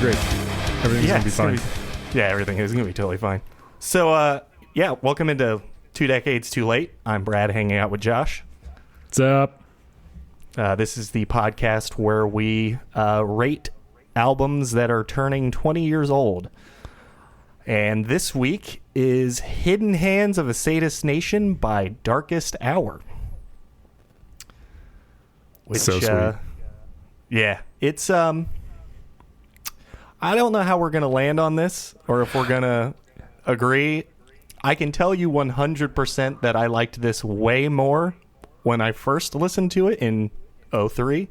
great. Everything's going to be fine. Everything is going to be totally fine. So, welcome into 2 Decades Too Late. I'm Brad, hanging out with Josh. What's up? This is the podcast where we rate albums that are turning 20 years old. And this week is Hidden Hands of a Sadist Nation by Darkest Hour. Which, so sweet. Yeah, it's... I don't know how we're going to land on this or if we're going to agree. I can tell you 100% that I liked this way more when I first listened to it in 2003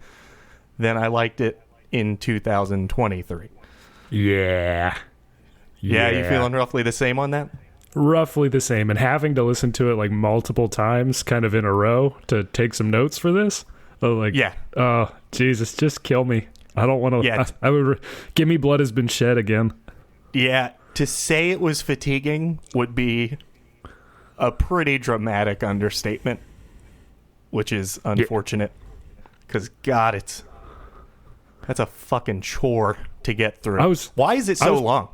than I liked it in 2023. Yeah, you feeling roughly the same on that? Roughly the same. And having to listen to it like multiple times kind of in a row to take some notes for this. Oh, Jesus, just kill me. I don't want to. Yeah. I would give me Blood Has Been Shed again. Yeah, to say it was fatiguing would be a pretty dramatic understatement, which is unfortunate. Because God, that's a fucking chore to get through. Why is it so long?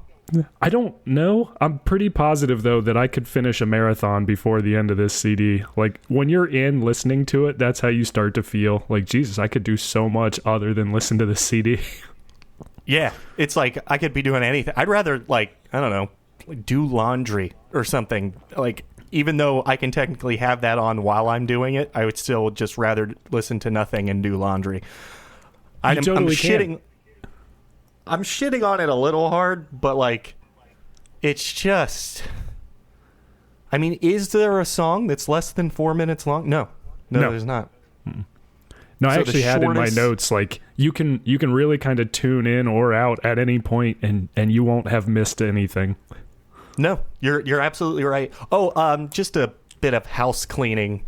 I don't know. I'm pretty positive though that I could finish a marathon before the end of this CD. Like when you're in listening to it, that's how you start to feel like, Jesus, I could do so much other than listen to the CD. Yeah, it's like I could be doing anything. I'd rather do laundry or something. Like even though I can technically have that on while I'm doing it, I would still just rather listen to nothing and do laundry. I'm shitting on it a little hard, but like, it's just... I mean, is there a song that's less than 4 minutes long? No, there's not. Mm-mm. No, I actually had in my notes, like, you can really kind of tune in or out at any point, and you won't have missed anything. No, you're absolutely right. Oh, just a bit of house cleaning.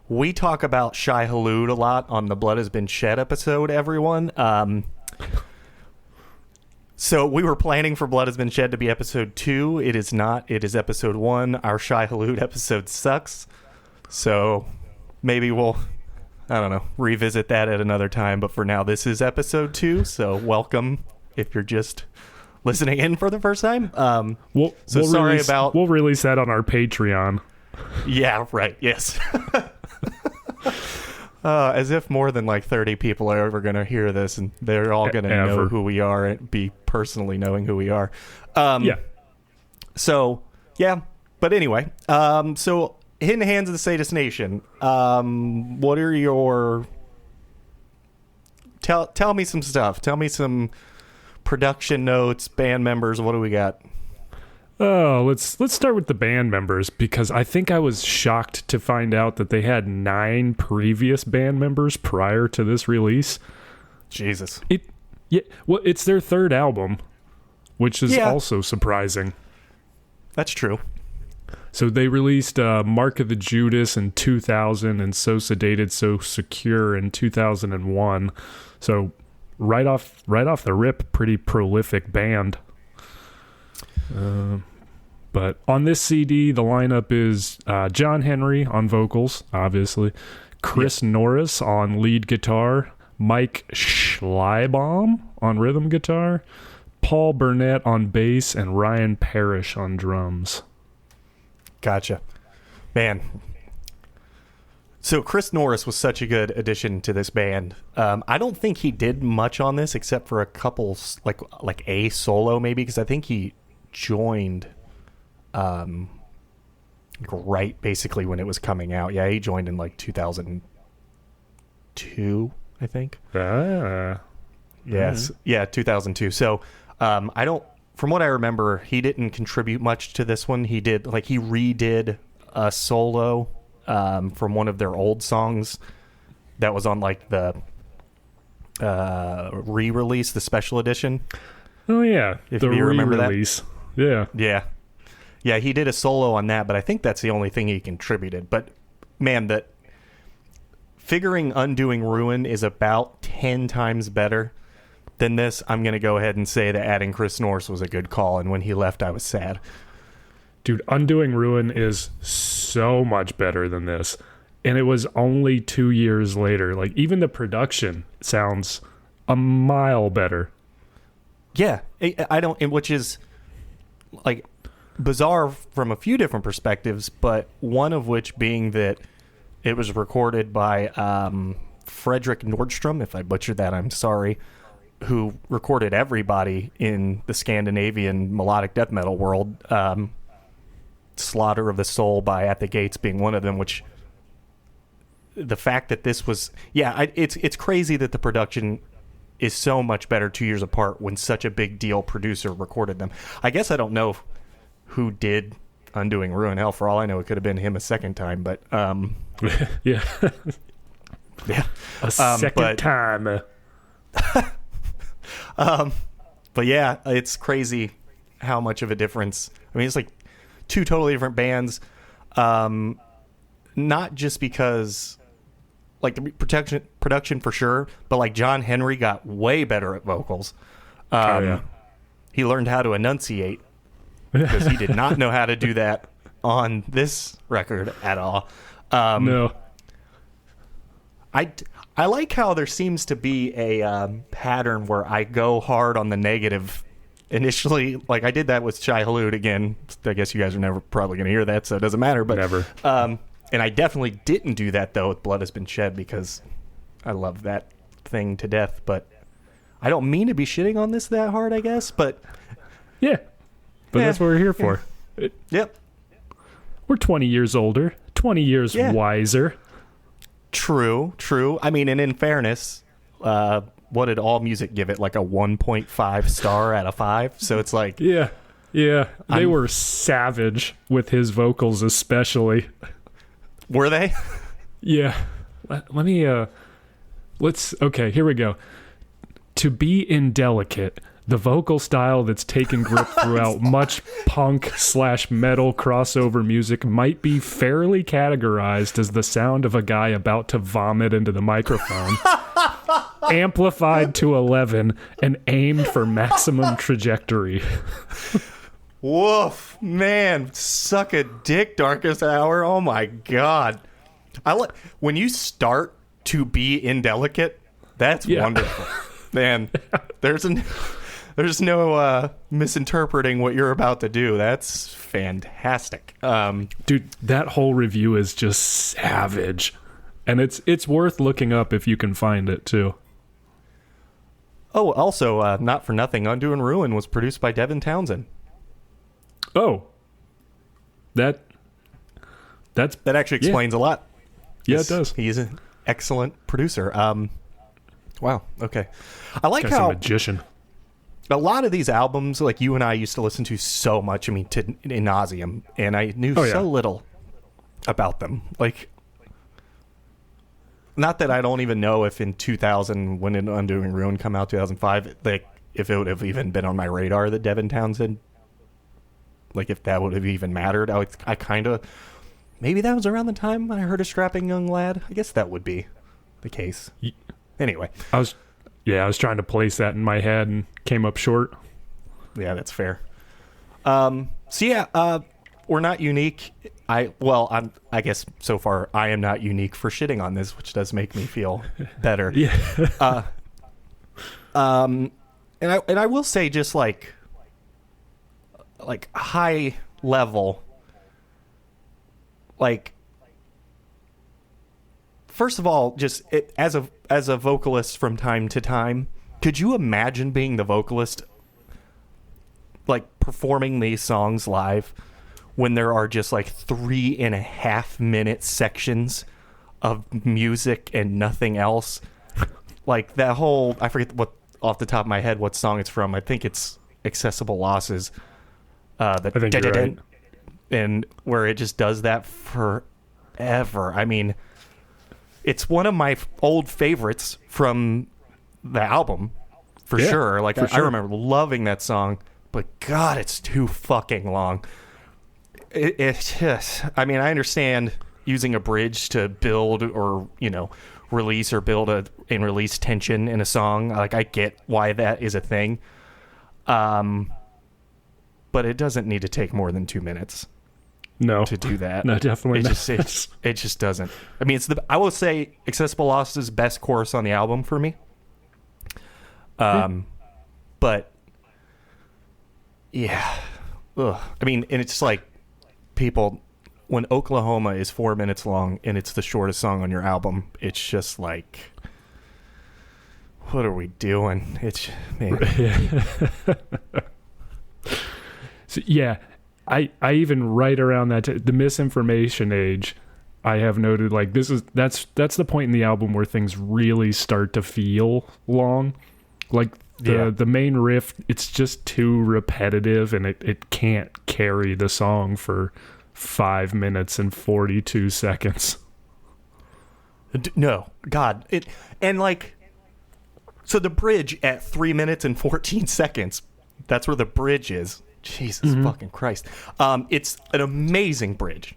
We talk about Shai Hulud a lot on the Blood Has Been Shed episode, everyone. So we were planning for Blood Has Been Shed to be episode 2. It is not. It is episode 1. Our Shai Hulud episode sucks. So maybe we'll, revisit that at another time. But for now, this is episode 2. So welcome if you're just listening in for the first time. We'll release that on our Patreon. Yeah, right. Yes. As if more than like 30 people are ever going to hear this and they're all going to know who we are and be personally knowing who we are. So, yeah. But anyway, so Hidden Hands of the Sadist Nation. What are your... Tell me some stuff. Tell me some production notes, band members. What do we got? Oh, let's start with the band members, because I think I was shocked to find out that they had 9 previous band members prior to this release. Jesus. It's their third album, which is also surprising. That's true. So they released Mark of the Judas in 2000 and So Sedated, So Secure in 2001. So right off the rip, pretty prolific band. But on this CD, the lineup is John Henry on vocals, obviously, Chris Norris on lead guitar, Mike Schleibaum on rhythm guitar, Paul Burnett on bass, and Ryan Parrish on drums. Gotcha. Man. So Chris Norris was such a good addition to this band. I don't think he did much on this except for a couple, like a solo maybe, because I think he joined right basically when it was coming out. Yeah, he joined in like 2002, I think. Yes. Yeah, 2002. So from what I remember, he didn't contribute much to this one. He redid a solo from one of their old songs that was on like the re-release, the special edition. Oh yeah, if you remember that. Yeah. Yeah, he did a solo on that, but I think that's the only thing he contributed. But man, that figuring Undoing Ruin is about 10 times better than this. I'm going to go ahead and say that adding Chris Norris was a good call, and when he left, I was sad. Dude, Undoing Ruin is so much better than this. And it was only 2 years later. Like, even the production sounds a mile better. Yeah, I don't, which is like bizarre from a few different perspectives, but one of which being that it was recorded by Frederick Nordstrom. If I butchered that, I'm sorry. Who recorded everybody in the Scandinavian melodic death metal world. Slaughter of the Soul by At the Gates being one of them, which the fact that this was, it's crazy that the production is so much better 2 years apart when such a big deal producer recorded them. I guess I don't know who did Undoing Ruin. Hell, for all I know, it could have been him a second time, but yeah. Yeah. A second time. But yeah, it's crazy how much of a difference. I mean, it's like two totally different bands. Not just because, like, the production for sure, but like John Henry got way better at vocals. He learned how to enunciate because he did not know how to do that on this record at all. No. I like how there seems to be a pattern where I go hard on the negative initially. Like I did that with Shai Hulud again. I guess you guys are never probably going to hear that, so it doesn't matter. But never. And I definitely didn't do that though with Blood Has Been Shed because I love that thing to death. But I don't mean to be shitting on this that hard, I guess. But yeah, that's what we're here for. Yep. We're 20 years older, 20 years wiser. True. I mean, and in fairness, what did AllMusic give it? Like a 1.5 star out of 5? So it's like... Yeah. They were savage with his vocals especially. Were they? Yeah. Let me... Okay, here we go. To be indelicate... The vocal style that's taken grip throughout much punk/metal crossover music might be fairly categorized as the sound of a guy about to vomit into the microphone, amplified to 11 and aimed for maximum trajectory. Woof, man, suck a dick, Darkest Hour. Oh my god. When you start to be indelicate, that's wonderful. Man, there's no misinterpreting what you're about to do. That's fantastic. Dude, that whole review is just savage. And it's worth looking up if you can find it, too. Oh, also, not for nothing, Undo and Ruin was produced by Devin Townsend. Oh. That actually explains a lot. Yeah, it does. He's an excellent producer. Wow, okay. I like Guy's how... a magician. A lot of these albums, like you and I used to listen to so much, I mean, in nauseum, and I knew so little about them. Like, not that I don't even know if in 2000, when Undoing Ruin come out, 2005, like, if it would have even been on my radar that Devin Townsend, like, if that would have even mattered. I kind of, maybe that was around the time I heard A Strapping Young Lad. I guess that would be the case. Anyway. I was trying to place that in my head and came up short. Yeah, that's fair. We're not unique. I guess so far I am not unique for shitting on this, which does make me feel better. Yeah. And I will say, just like high level, like, first of all, just as a vocalist from time to time, could you imagine being the vocalist, like, performing these songs live when there are just like 3.5 minute sections of music and nothing else? Like that whole, I forget what off the top of my head what song it's from. I think it's Accessible Losses. I think you're right. And where it just does that forever. I mean, it's one of my old favorites from the album, for sure. Like, I remember loving that song, but God, it's too fucking long. It's just, I mean, I understand using a bridge to build or, release or build and release tension in a song. Like, I get why that is a thing. But it doesn't need to take more than 2 minutes. No, to do that. No, definitely not. It just doesn't. I mean, I will say Accessible Loss is best chorus on the album for me. But Yeah. Ugh. I mean, and it's like people, when Oklahoma is 4 minutes long and it's the shortest song on your album, it's just like, what are we doing? It's, man. So, yeah, I even right around that the misinformation age, I have noted like that's the point in the album where things really start to feel long. Like the main riff, it's just too repetitive and it can't carry the song for 5 minutes and 42 seconds. No, God. And like, so the bridge at 3 minutes and 14 seconds, that's where the bridge is. Jesus fucking Christ. It's an amazing bridge.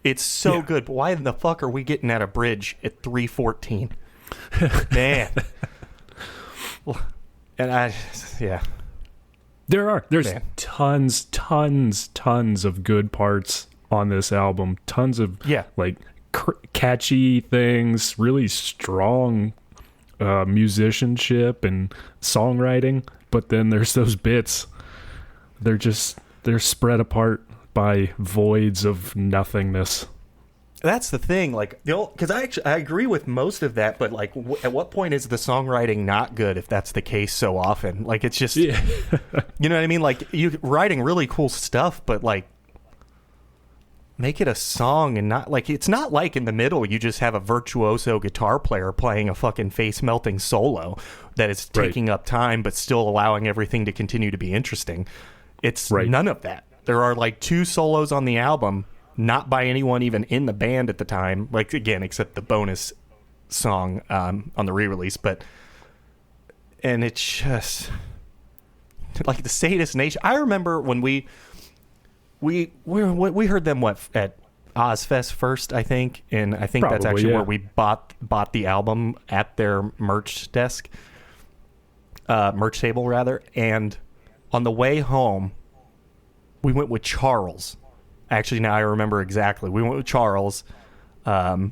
It's so good, but why in the fuck are we getting at a bridge at 3:14? Man. And there's tons of good parts on this album. Tons of like catchy things, really strong musicianship and songwriting, but then there's those bits. They're spread apart by voids of nothingness. That's the thing, like, because I agree with most of that, but like, at what point is the songwriting not good if that's the case so often? Like, it's just, you know what I mean? Like, you writing really cool stuff, but like, make it a song and not like, it's not like in the middle you just have a virtuoso guitar player playing a fucking face melting solo that is taking up time but still allowing everything to continue to be interesting. It's none of that. There are like 2 solos on the album, not by anyone even in the band at the time, like, again, except the bonus song on the re-release, and it's just like the Sadist Nation. I remember when we heard them at Ozfest first, I think, and I think that's actually where we bought the album at their merch table rather. And on the way home, we went with Charles. Actually, now I remember exactly. We went with Charles. Shout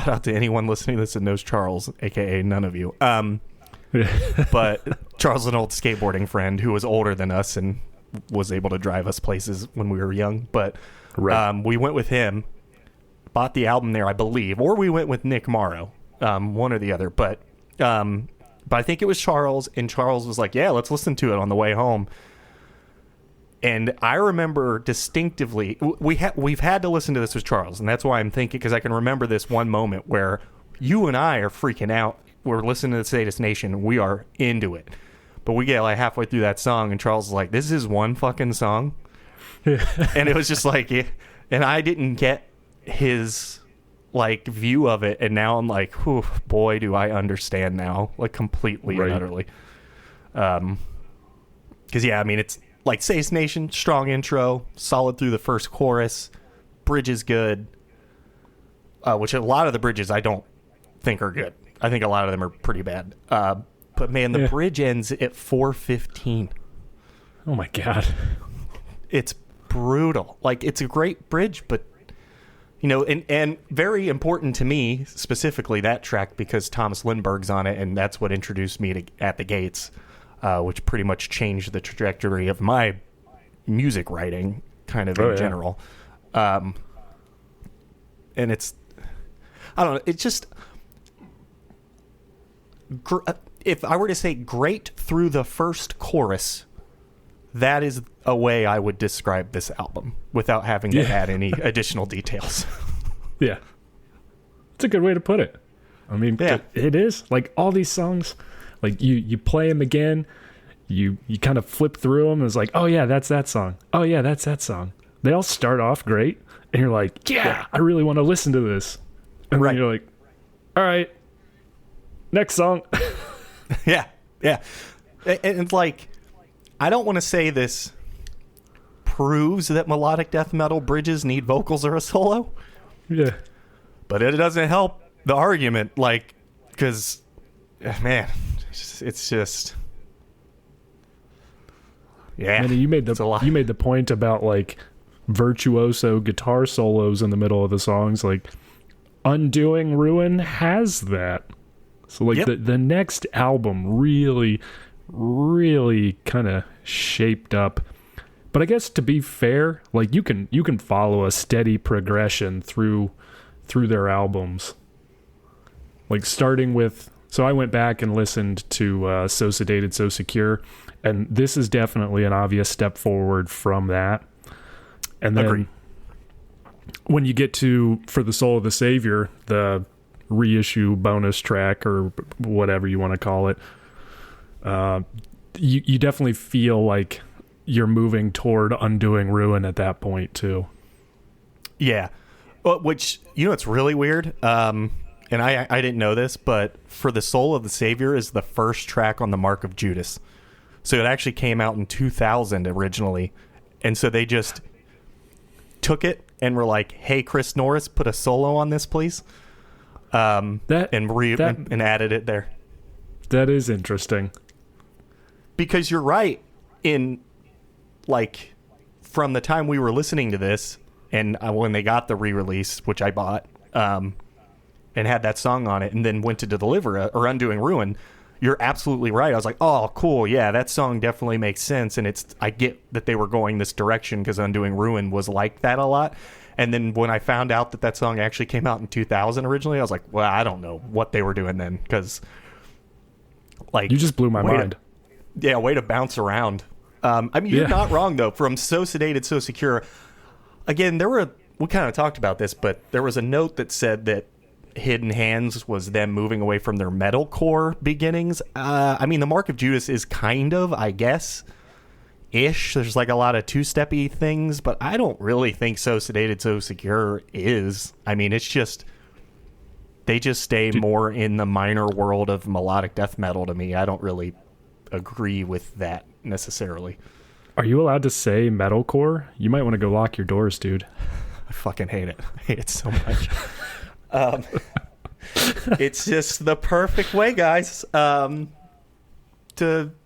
out to anyone listening to this that knows Charles, aka none of you. But Charles is an old skateboarding friend who was older than us and was able to drive us places when we were young. But we went with him, bought the album there, I believe, or we went with Nick Morrow, one or the other. But I think it was Charles, and Charles was like, "Yeah, let's listen to it on the way home." And I remember distinctively, we've had to listen to this with Charles, and that's why I'm thinking, because I can remember this one moment where you and I are freaking out. We're listening to the Sadist Nation, and we are into it. But we get like halfway through that song, and Charles is like, "This is one fucking song?" And it was just like, and I didn't get his like view of it, and now I'm like, whew, boy, do I understand now, like completely and utterly. Because I mean, it's like Sadist Nation, strong intro, solid through the first chorus, bridge is good, which a lot of the bridges I don't think are good. I think a lot of them are pretty bad. But man, the bridge ends at 4:15. Oh my God. It's brutal. Like, it's a great bridge, but you know, and very important to me, specifically that track, because Thomas Lindbergh's on it, and that's what introduced me to At the Gates, which pretty much changed the trajectory of my music writing, kind of in general. And it's, I don't know, it's just, if I were to say great through the first chorus, that is a way I would describe this album without having to add any additional details. Yeah. It's a good way to put it. I mean, it is. Like, all these songs, like, you play them again, you kind of flip through them, and it's like, oh, yeah, that's that song. Oh, yeah, that's that song. They all start off great, and you're like, I really want to listen to this. And then you're like, all right, next song. Yeah. And it's like, I don't want to say this proves that melodic death metal bridges need vocals or a solo. Yeah. But it doesn't help the argument, like, because, man, it's just, And you made the point about, like, virtuoso guitar solos in the middle of the songs. Like, Undoing Ruin has that. So, like, the next album really kind of shaped up But I guess to be fair, like you can follow a steady progression through their albums. Like starting with, so I went back and listened to So Sedated, So Secure, and this is definitely an obvious step forward from that. And then Agreed. when you get to For the Soul of the Savior, the reissue bonus track or whatever you want to call it, you definitely feel like you're moving toward Undoing Ruin at that point too. Yeah. Well, which, it's really weird. And I didn't know this, but For the Soul of the Savior is the first track on the Mark of Judas. So it actually came out in 2000 originally. And so they just took it and were like, hey, Chris Norris, put a solo on this, please. And added it there. That is interesting. Because you're right. From the time we were listening to this, and when they got the re-release, which I bought, and had that song on it, and then went to deliver or Undoing Ruin, you're absolutely right. I was like, oh, cool, yeah, that song definitely makes sense, and I get that they were going this direction because Undoing Ruin was like that a lot. And then when I found out that song actually came out in 2000 originally, I was like, well, I don't know what they were doing then, because you just blew my mind. Way to bounce around. You're not wrong, though. From So Sedated, So Secure, again, we kind of talked about this, but there was a note that said that Hidden Hands was them moving away from their metalcore beginnings. The Mark of Judas is kind of, I guess, ish. There's like a lot of two-steppy things, but I don't really think So Sedated, So Secure is. It's just, they just stay more in the minor world of melodic death metal to me. I don't really agree with that necessarily. Are you allowed to say metalcore? You might want to go lock your doors, dude. I fucking hate it. I hate it so much. It's just the perfect way, guys, to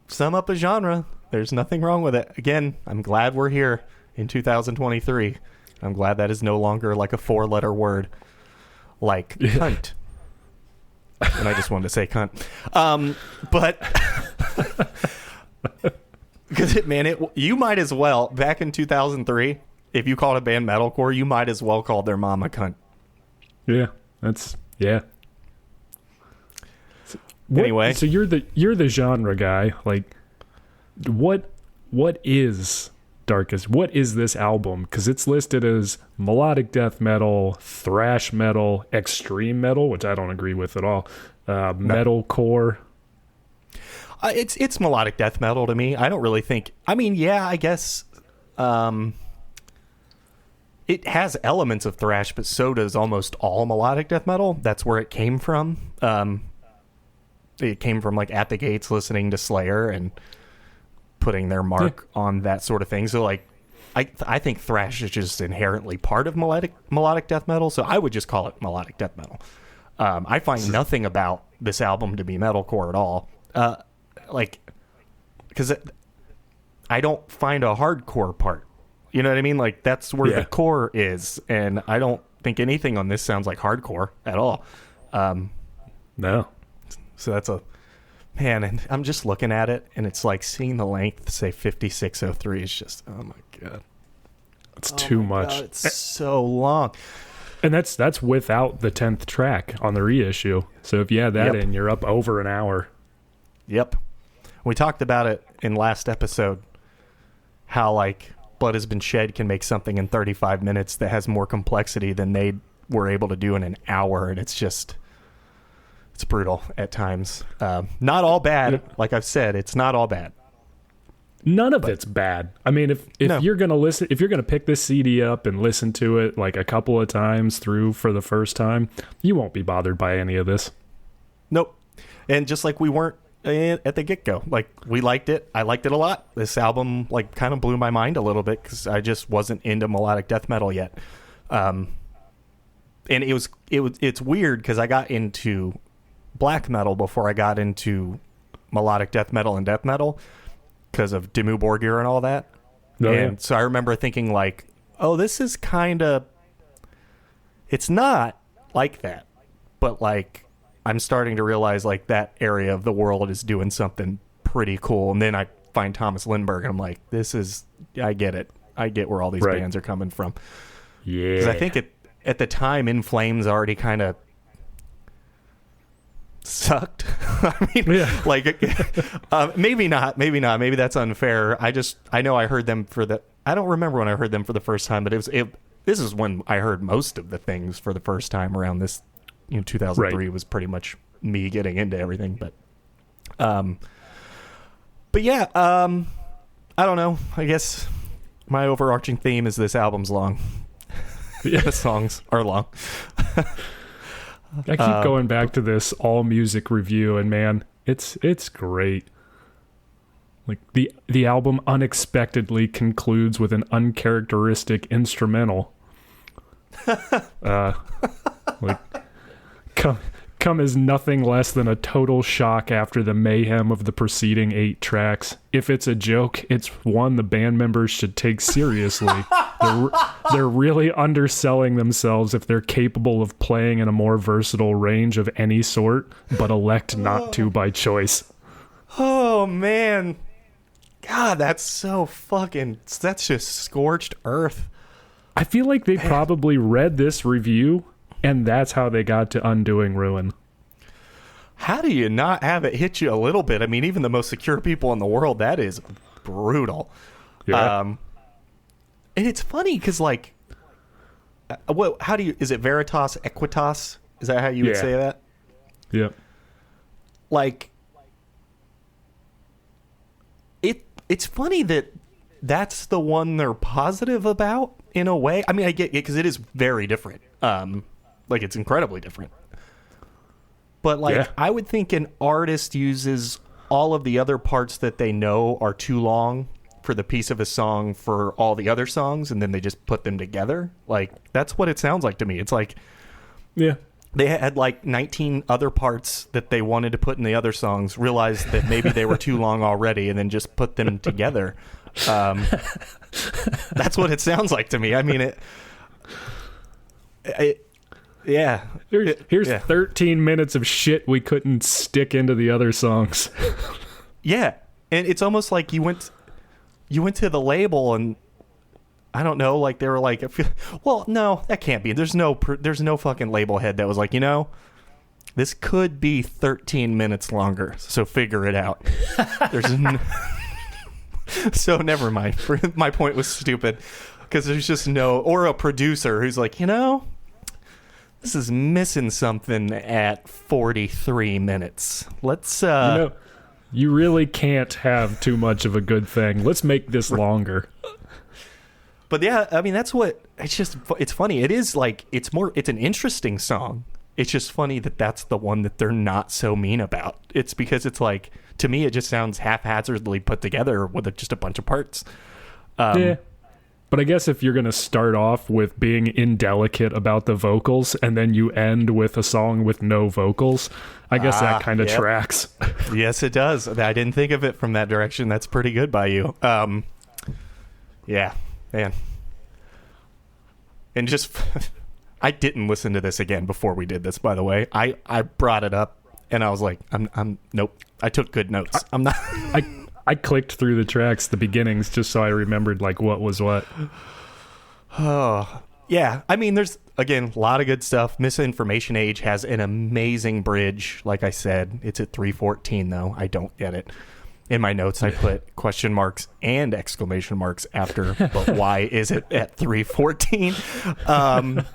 sum up a genre. There's nothing wrong with it. Again, I'm glad we're here in 2023. I'm glad that is no longer like a 4-letter word like cunt. And I just wanted to say cunt. But because you might as well, back in 2003, if you called a band metalcore, you might as well call their mom a cunt. Yeah, Anyway, so you're the genre guy. Like, what is Darkest? What is this album? Because it's listed as melodic death metal, thrash metal, extreme metal, which I don't agree with at all. Metalcore. It's melodic death metal to me. I don't really think. I guess it has elements of thrash, but so does almost all melodic death metal. That's where it came from. It came from like At the Gates listening to Slayer and putting their mark on that sort of thing. So like, I think thrash is just inherently part of melodic death metal. So I would just call it melodic death metal. I find nothing about this album to be metalcore at all. Because I don't find a hardcore part. You know what I mean? Like, that's where the core is, and I don't think anything on this sounds like hardcore at all. No. So that's and I'm just looking at it, and it's like seeing the length say 56:03 is just, oh my god. It's too much. God, it's so long. And that's without the 10th track on the reissue. So if you add that in, you're up over an hour. Yep. We talked about it in last episode, how like Blood Has Been Shed can make something in 35 minutes that has more complexity than they were able to do in an hour, and it's brutal at times. Not all bad. Like I've said, it's not all bad. None of it's bad. If you're gonna pick this CD up and listen to it like a couple of times through for the first time, you won't be bothered by any of this. Nope. And just like we weren't at the get-go, like we liked it. I liked it a lot. This album like kind of blew my mind a little bit because I just wasn't into melodic death metal yet. And it's weird because I got into black metal before I got into melodic death metal and death metal because of Dimmu Borgir and all that. So I remember thinking like, oh, this is kind of, it's not like that, but like I'm starting to realize like that area of the world is doing something pretty cool. And then I find Thomas Lindbergh and I'm like, this is I get it. I get where all these Right. bands are coming from. Yeah. Because I think at the time, In Flames already kind of sucked. I mean, Yeah. like, maybe not. Maybe that's unfair. I know I heard them I don't remember when I heard them for the first time, but this is when I heard most of the things for the first time around this, 2003 Right. was pretty much me getting into everything. But yeah, I don't know. I guess my overarching theme is this album's long. Yeah. The songs are long. I keep going back to this all music review, and man, it's great. Like the album unexpectedly concludes with an uncharacteristic instrumental. Like come as nothing less than a total shock after the mayhem of the preceding 8 tracks. If it's a joke, it's one the band members should take seriously. They're really underselling themselves if they're capable of playing in a more versatile range of any sort, but elect not to by choice. Oh, man. God, that's just scorched earth. I feel like they probably read this review, and that's how they got to Undoing Ruin. How do you not have it hit you a little bit? I mean, even the most secure people in the world, that is brutal. Yeah. And it's funny because, like, is it Veritas Equitas? Is that how you would say that? Yep. Like, it's funny that that's the one they're positive about in a way. I mean, I get it because it is very different. Like, it's incredibly different. But, like, I would think an artist uses all of the other parts that they know are too long for the piece of a song for all the other songs, and then they just put them together. Like, that's what it sounds like to me. It's like, Yeah. they had like 19 other parts that they wanted to put in the other songs, realized that maybe they were too long already, and then just put them together. That's what it sounds like to me. I mean, yeah. Here's 13 minutes of shit we couldn't stick into the other songs. Yeah. And it's almost like you went to the label and I don't know, like they were like, well, no, that can't be. There's no fucking label head that was like, this could be 13 minutes longer, so figure it out. So never mind. My point was stupid because there's just or a producer who's like, this is missing something at 43 minutes. Let's you really can't have too much of a good thing. Let's make this longer. But yeah, I mean, it's funny. It is like, it's an interesting song. It's just funny that that's the one that they're not so mean about. It's because it's like, to me, it just sounds haphazardly put together with just a bunch of parts. Yeah. But I guess if you're going to start off with being indelicate about the vocals and then you end with a song with no vocals, I guess that kind of tracks. Yes, it does. I didn't think of it from that direction. That's pretty good by you. Yeah. Man. And just, I didn't listen to this again before we did this, by the way. I brought it up and I was like, nope. I took good notes. I'm not. I clicked through the tracks, the beginnings, just so I remembered like what was what. Oh, yeah. I mean, there's, again, a lot of good stuff. Misinformation Age has an amazing bridge. Like I said, it's at 3:14 though. I don't get it. In my notes, I put question marks and exclamation marks after, but why is it at 3:14?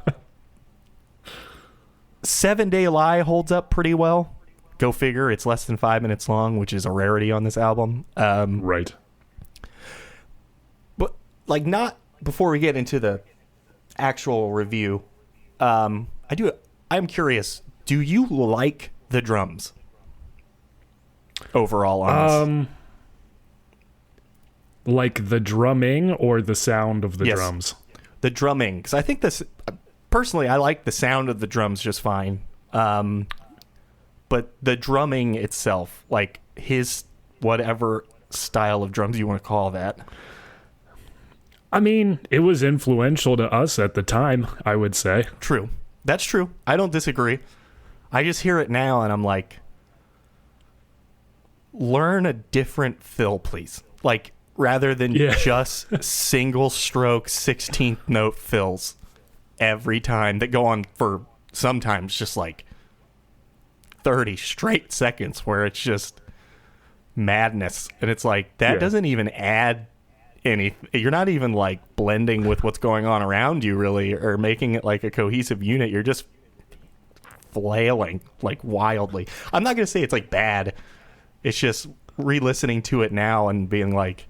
7 Day Lie holds up pretty well. Go figure. It's less than 5 minutes long, which is a rarity on this album. Right. But, like, not before we get into the actual review, I'm curious, do you like the drums? Overall on this? Like the drumming or the sound of the drums? The drumming, because I think personally I like the sound of the drums just fine, but the drumming itself, like his whatever style of drums you want to call that. I mean, it was influential to us at the time, I would say. True. That's true. I don't disagree. I just hear it now and I'm like, learn a different fill, please. Like, rather than just single stroke 16th note fills every time that go on for sometimes just like 30 straight seconds where it's just madness. And it's like, that doesn't even add anything. You're not even like blending with what's going on around you really, or making it like a cohesive unit. You're just flailing like wildly. I'm not going to say it's like bad. It's just re-listening to it now and being like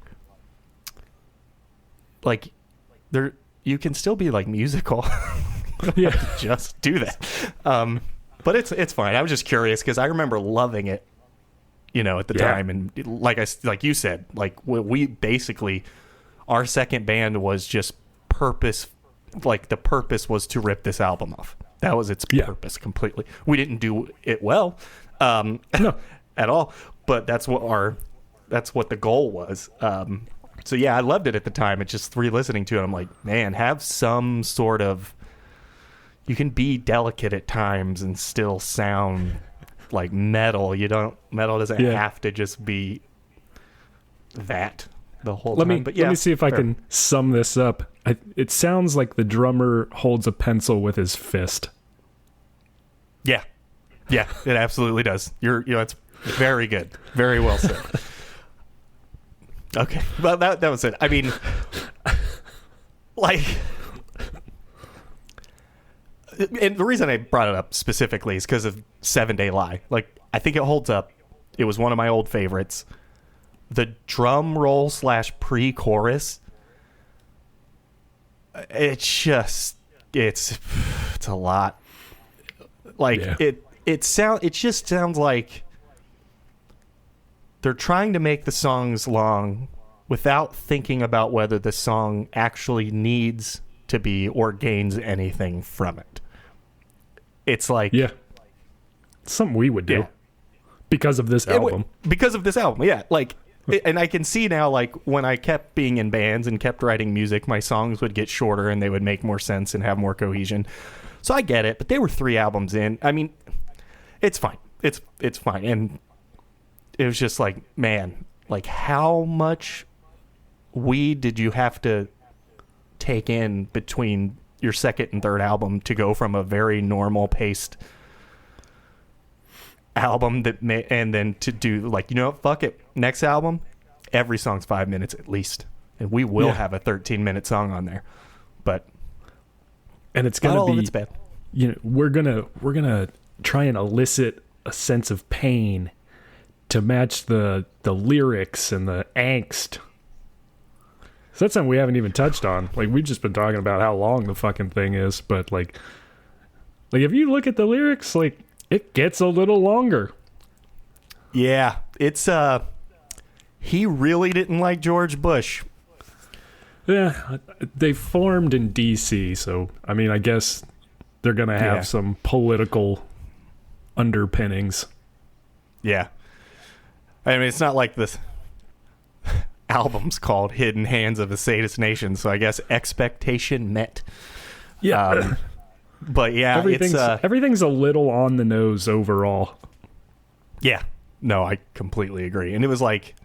there, you can still be like musical. You don't have to just do that. But it's fine. I was just curious because I remember loving it, you know, at the time. And like you said, like we basically, our second band was just purpose. Like the purpose was to rip this album off. That was its purpose completely. We didn't do it well, no, at all. But that's what the goal was. So yeah, I loved it at the time. It's just re-listening to it, I'm like, man, have some sort of. You can be delicate at times and still sound like metal. Metal doesn't have to just be that the whole time. But let me see if I can sum this up. It sounds like the drummer holds a pencil with his fist. Yeah, it absolutely does. It's very good, very well said. Okay, well that was it. I mean, like. And the reason I brought it up specifically is because of 7 Day Lie. Like, I think it holds up. It was one of my old favorites. The drum roll / pre-chorus, it's just, it's a lot. Like, it just sounds like they're trying to make the songs long without thinking about whether the song actually needs to be or gains anything from it. It's like... Yeah. It's something we would do. Because of this album. Because of this album, yeah. Like, and I can see now, like, when I kept being in bands and kept writing music, my songs would get shorter and they would make more sense and have more cohesion. So I get it, but they were 3 albums in. I mean, it's fine. It's fine. And it was just like, man, like, how much weed did you have to take in between your second and third album to go from a very normal paced album and then to do like, you know what, fuck it, next album every song's 5 minutes at least, and we will have a 13-minute song on there. But and it's gonna be, it's bad. You know, we're gonna try and elicit a sense of pain to match the lyrics and the angst. So that's something we haven't even touched on. Like, we've just been talking about how long the fucking thing is, but like if you look at the lyrics, like, it gets a little longer. Yeah, it's he really didn't like George Bush. Yeah, they formed in DC, so I mean, I guess they're gonna have some political underpinnings. Yeah, I mean, it's not like this album's called Hidden Hands of the Sadist Nation, so I guess expectation met. Yeah. But yeah, everything's a little on the nose overall. Yeah. No, I completely agree. And it was like,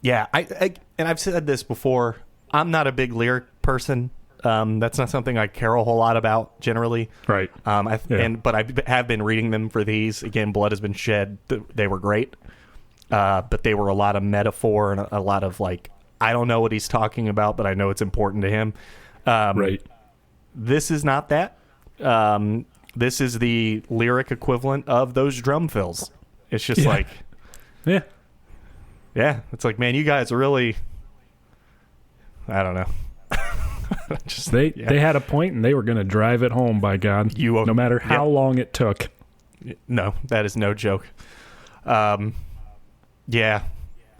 yeah, I and I've said this before, I'm not a big lyric person. That's not something I care a whole lot about generally. Right. But I have been reading them for these. Again, Blood Has Been Shed. They were great. But they were a lot of metaphor and a lot of like, I don't know what he's talking about, but I know it's important to him. Right. This is not that. This is the lyric equivalent of those drum fills. It's just like, yeah. It's like, man, you guys are really, I don't know. They had a point and they were going to drive it home, by God. No matter how long it took. No, that is no joke. Yeah.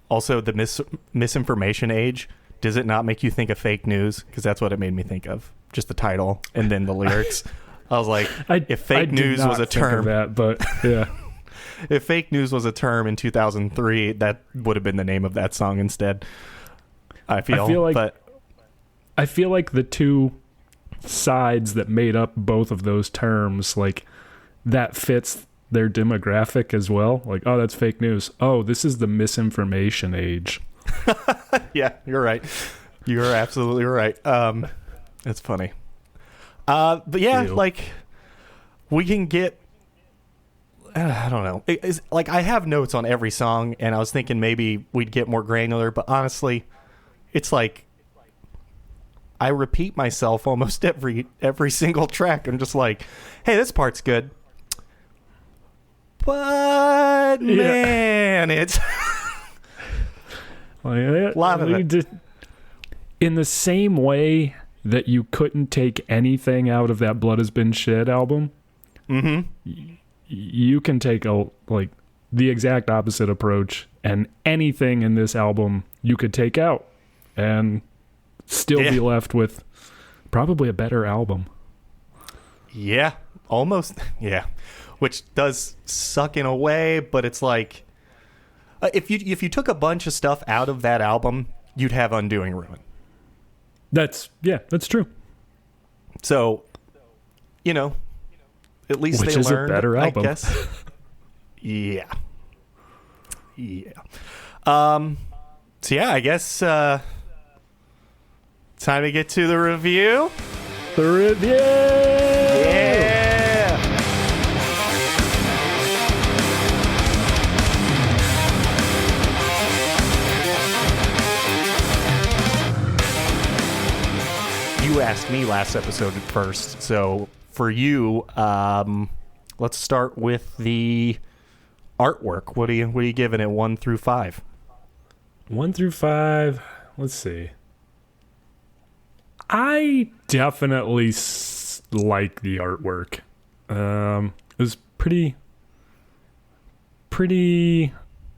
Also, the misinformation age, does it not make you think of fake news? Because that's what it made me think of. Just the title and then the lyrics. I was like, if fake news was a term, but yeah. If fake news was a term in 2003, that would have been the name of that song instead. I feel like the two sides that made up both of those terms, like, that fits their demographic as well. Like, oh, that's fake news. Oh, this is the misinformation age. Yeah, you're right. You're absolutely right. It's funny. But yeah, Ew. like we can get. I don't know. It's like I have notes on every song, and I was thinking maybe we'd get more granular. But honestly, it's like I repeat myself almost every single track. I'm just like, hey, this part's good, but man, it's Like, a lot of it. In the same way that you couldn't take anything out of that Blood Has Been Shed album, you can take the exact opposite approach, and anything in this album you could take out and still be left with probably a better album. Yeah, almost. Yeah, which does suck in a way, but it's like if you took a bunch of stuff out of that album, you'd have Undoing Ruin. That's true. So, at least Which they is learned, a better album. I guess. Yeah. So yeah, I guess time to get to the review. The review. Yeah. You asked me last episode first, so for you, let's start with the artwork. What are you giving it 1 through 5? 1 through 5. Let's see. I definitely like the artwork. It was pretty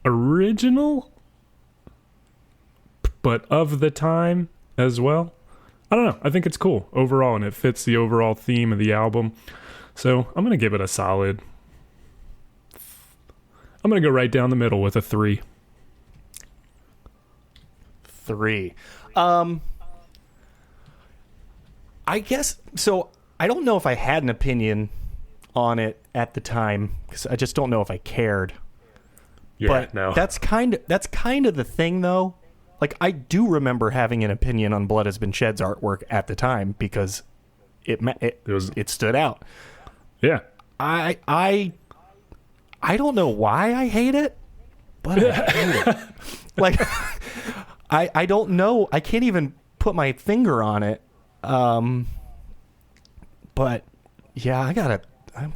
original, but of the time as well. I don't know. I think it's cool overall, and it fits the overall theme of the album. So I'm going to give it a solid. I'm going to go right down the middle with a 3. 3. I guess so. I don't know if I had an opinion on it at the time because I just don't know if I cared. Yeah, but no. that's kind of the thing, though. Like, I do remember having an opinion on Blood Has Been Shed's artwork at the time because it stood out. Yeah. I don't know why I hate it, but I hate it. Like, I don't know. I can't even put my finger on it. But yeah, I'm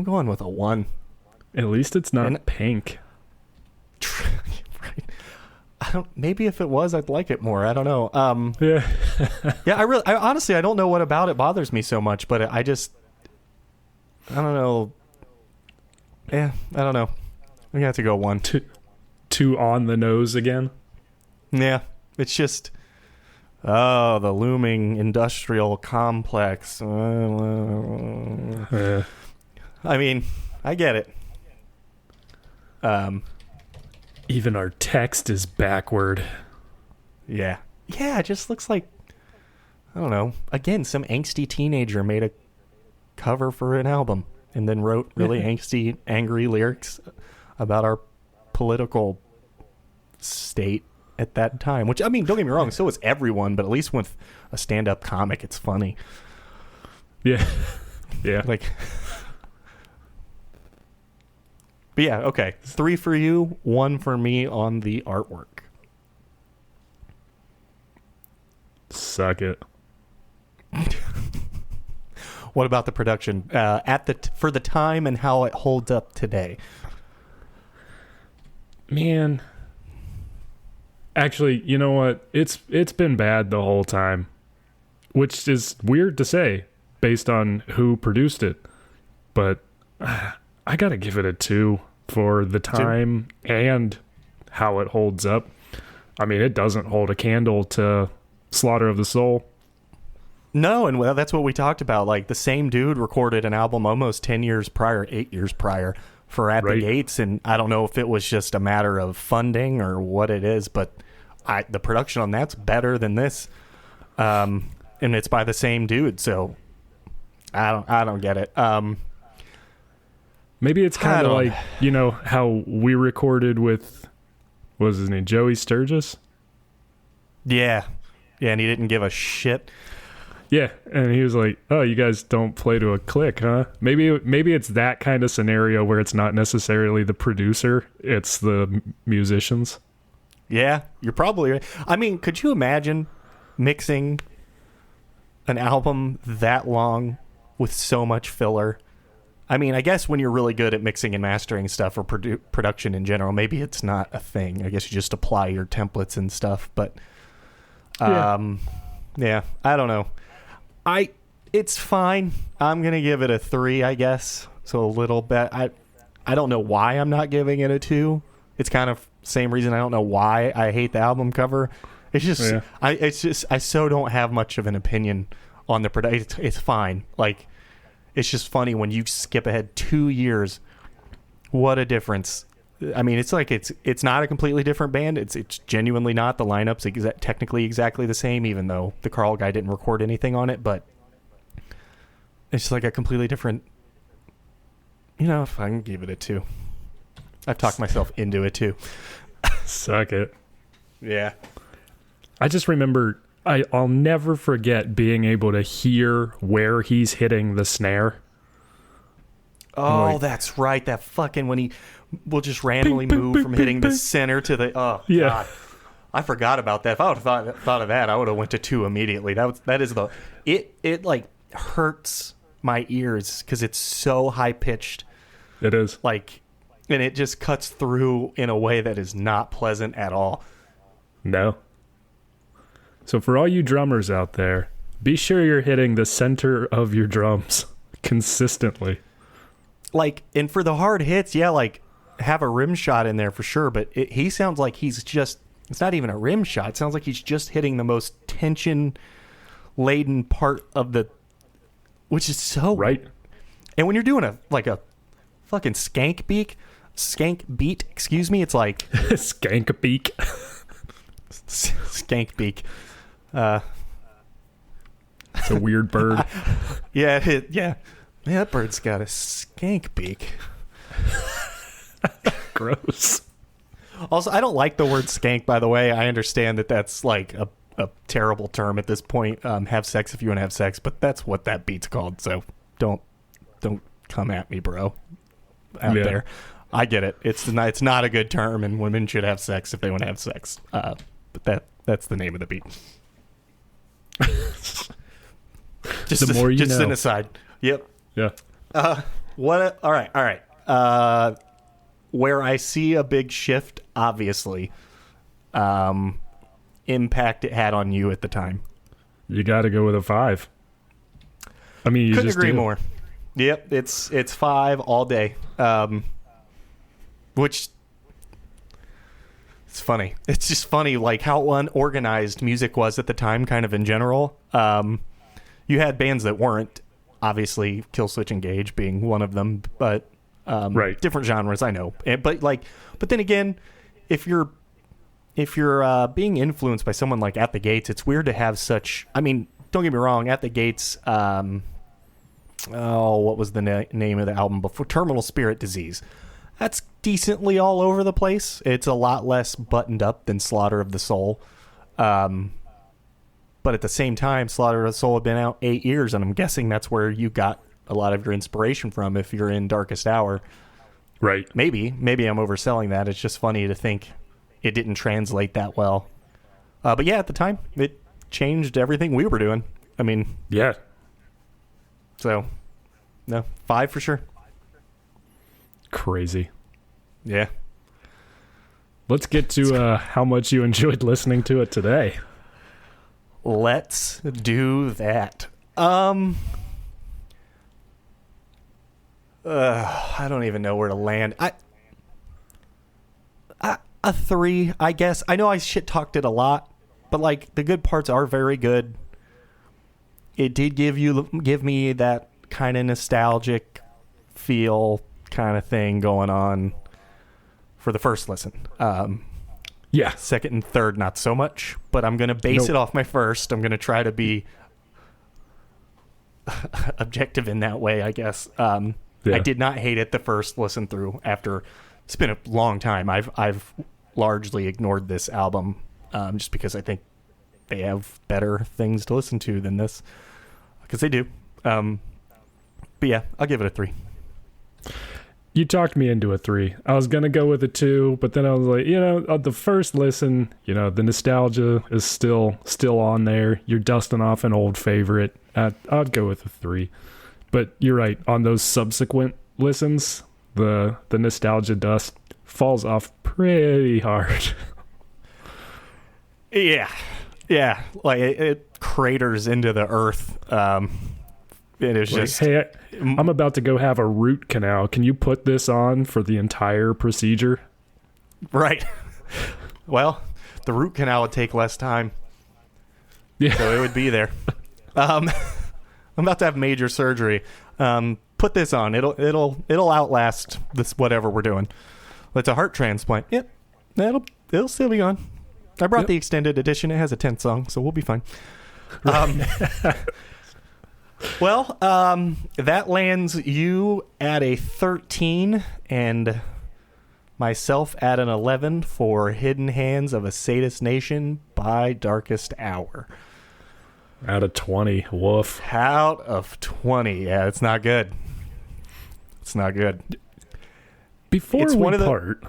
going with a 1. At least it's not pink. Right. Maybe if it was, I'd like it more. I don't know. Yeah. Yeah, I honestly, I don't know what about it bothers me so much, but I don't know. Yeah, I don't know. We have to go 1. Too on the nose again. Yeah, it's just, the looming industrial complex. I mean, I get it. Even our text is backward. Yeah. Yeah, it just looks like, I don't know, again, some angsty teenager made a cover for an album and then wrote really angsty, angry lyrics about our political state at that time. Which, I mean, don't get me wrong, so is everyone, but at least with a stand-up comic, it's funny. Yeah. Yeah. Like, but yeah, okay. 3 for you, 1 for me on the artwork. Suck it. What about the production for the time and how it holds up today? Man. Actually, you know what? It's been bad the whole time, which is weird to say based on who produced it. But I got to give it a 2 for the time and how it holds up. I mean, it doesn't hold a candle to Slaughter of the Soul. No, and well, that's what we talked about. Like, the same dude recorded an album almost 10 years prior, 8 years prior for At the Gates, and I don't know if it was just a matter of funding or what it is, but the production on that's better than this, and it's by the same dude, so I don't get it. Maybe it's kind of like, how we recorded with, what was his name, Joey Sturgis? Yeah. Yeah, and he didn't give a shit. Yeah, and he was like, "Oh, you guys don't play to a click, huh?" Maybe it's that kind of scenario where it's not necessarily the producer, it's the musicians. Yeah, you're probably right. I mean, could you imagine mixing an album that long with so much filler? I mean, I guess when you're really good at mixing and mastering stuff or production in general, maybe it's not a thing. I guess you just apply your templates and stuff, but yeah, I don't know. It's fine. I'm gonna give it a 3, I guess. So a little bit. I don't know why I'm not giving it a 2. It's kind of same reason I don't know why I hate the album cover. It's just I so don't have much of an opinion on the production. It's fine. Like, it's just funny when you skip ahead 2 years. What a difference. I mean, it's like it's not a completely different band. It's genuinely not. The lineup's technically exactly the same, even though the Carl guy didn't record anything on it. But it's just like a completely different. If I can give it a 2, I've talked myself into it too. Suck it. Yeah. I just remember I'll never forget being able to hear where he's hitting the snare. Oh, that's right. That fucking when he will just randomly move from hitting the center to the God. I forgot about that. If I would have thought of that, I would have went to 2 immediately. That is it like hurts my ears because it's so high pitched. It is. Like, and it just cuts through in a way that is not pleasant at all. No. So for all you drummers out there, be sure you're hitting the center of your drums consistently. Like, and for the hard hits, yeah, like, have a rim shot in there for sure, but he sounds like he's just, it's not even a rim shot. It sounds like he's just hitting the most tension-laden part of the, which is so... Right. And when you're doing a fucking skank beat, excuse me, it's like... Skank beak. Skank beak. It's a weird bird. Yeah. Yeah, that bird's got a skank beak. Gross. Also, I don't like the word skank, by the way. I understand that that's like a terrible term at this point. Have sex if you want to have sex, but that's what that beat's called. So don't come at me, bro. Out there. I get it. It's not a good term, and women should have sex if they want to have sex. But that's the name of the beat. Just an aside. Yep. Yeah. All right. Where I see a big shift, obviously, impact it had on you at the time. You got to go with a 5. I mean, you couldn't just agree do. more. Yep, it's 5 all day. Which it's funny. It's just funny, like how unorganized music was at the time, kind of in general. You had bands that weren't, obviously, Killswitch Engage being one of them, but right, different genres, I know. But then again, if you're being influenced by someone like At the Gates, it's weird to have such. I mean, don't get me wrong, At the Gates. What was the name of the album before? Terminal Spirit Disease. That's decently all over the place. It's a lot less buttoned up than Slaughter of the Soul. But at the same time, Slaughter of the Soul had been out 8 years, and I'm guessing that's where you got a lot of your inspiration from if you're in Darkest Hour. Right. Maybe I'm overselling that. It's just funny to think it didn't translate that well. But yeah, at the time, it changed everything we were doing. I mean... Yeah. So, no, 5 for sure. Crazy. Yeah. Let's get to how much you enjoyed listening to it today. Let's do that. I don't even know where to land. A 3, I guess. I know I shit-talked it a lot, but like the good parts are very good. It did give me that kind of nostalgic feel kind of thing going on for the first listen. Yeah. Second and third, not so much, but I'm going to base it off my first. I'm going to try to be objective in that way, I guess. Yeah. I did not hate it the first listen through. After it's been a long time, I've largely ignored this album just because I think they have better things to listen to than this, because they do. But yeah, I'll give it a 3. You talked me into a 3. I was going to go with a 2, but then I was like, the first listen, the nostalgia is still on there. You're dusting off an old favorite. I'd go with a 3. But you're right. On those subsequent listens, the nostalgia dust falls off pretty hard. Yeah. Like it craters into the earth. It is like, just... Hey, I'm about to go have a root canal. Can you put this on for the entire procedure? Right. Well, the root canal would take less time. Yeah. So it would be there. I'm about to have major surgery. Put this on. It'll outlast this whatever we're doing. It's a heart transplant. Yep. It'll still be on. I brought the extended edition. It has a 10th song, so we'll be fine. Well, that lands you at a 13 and myself at an 11 for Hidden Hands of a Sadist Nation by Darkest Hour. Out of 20. Woof. Out of 20. Yeah, it's not good. It's not good. Before It's we one of the- part,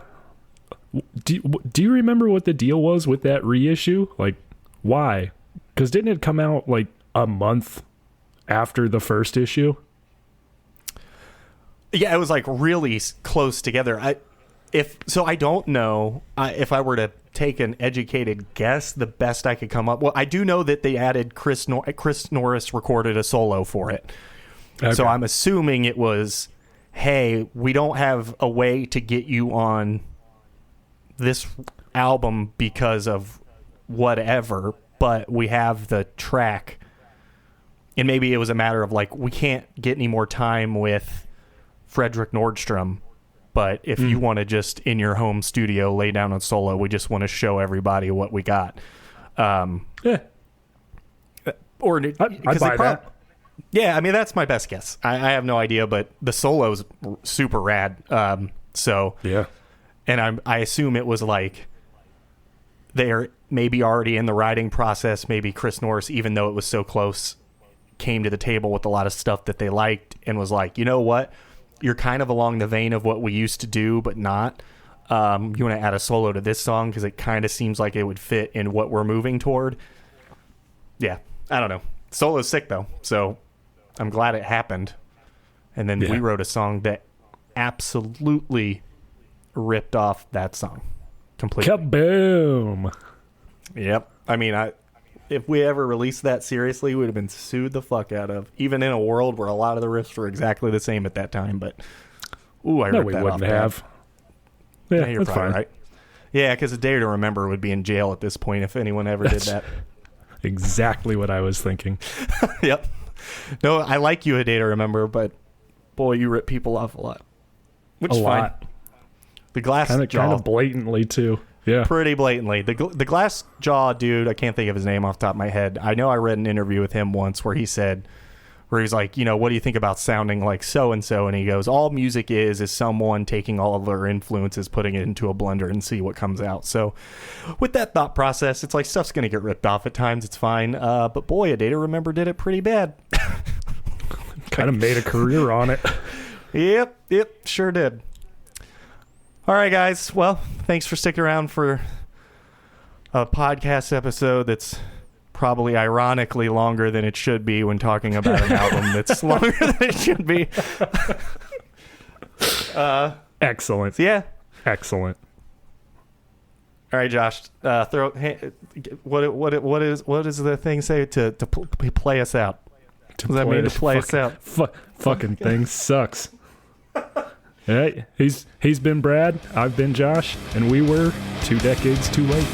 do you remember what the deal was with that reissue? Like, why? Because didn't it come out like a month after the first issue? Yeah, it was like really close together. I don't know if I were to take an educated guess. The best I could come up. Well, I do know that they added Chris Norris recorded a solo for it. Okay. So I'm assuming it was, hey, we don't have a way to get you on this album because of whatever, but we have the track. And maybe it was a matter of like, we can't get any more time with Frederick Nordstrom, but if you want to just in your home studio lay down a solo, we just want to show everybody what we got. Yeah. Or I'd buy that. Yeah, I mean, that's my best guess. I have no idea, but the solo's super rad. So yeah. And I assume it was like they're maybe already in the writing process. Maybe Chris Norris, even though it was so close, came to the table with a lot of stuff that they liked and was like, you know what? You're kind of along the vein of what we used to do, but not. You want to add a solo to this song because it kind of seems like it would fit in what we're moving toward. Yeah, I don't know. Solo's sick, though, so I'm glad it happened. And then we wrote a song that absolutely ripped off that song completely. Kaboom! Yep. I mean, if we ever released that seriously, we would have been sued the fuck out of. Even in a world where a lot of the riffs were exactly the same at that time. But, I ripped we that wouldn't off. have. Yeah, Yeah, you're that's probably fine. right. Yeah, because A Day to Remember would be in jail at this point if anyone ever did that. Exactly what I was thinking. Yep. No, I like you, A Day to Remember, but boy, you rip people off a lot. Which is fine. Lot. The Glass Jaw. Kind of blatantly, too. Yeah. Pretty blatantly. The Glass Jaw dude, I can't think of his name off the top of my head. I know I read an interview with him once where he's like, what do you think about sounding like so-and-so? And he goes, all music is someone taking all of their influences, putting it into a blender and see what comes out. So with that thought process, it's like stuff's going to get ripped off at times. It's fine. But boy, A Day to Remember did it pretty bad. Kind of made a career on it. Yep, sure did. All right, guys. Well, thanks for sticking around for a podcast episode that's probably ironically longer than it should be when talking about an album that's longer than it should be. Excellent. Yeah. Excellent. All right, Josh. What does the thing say to play us out? What does that mean to play us out? Fucking thing sucks. Hey, he's been Brad. I've been Josh, and we were 2 decades too late.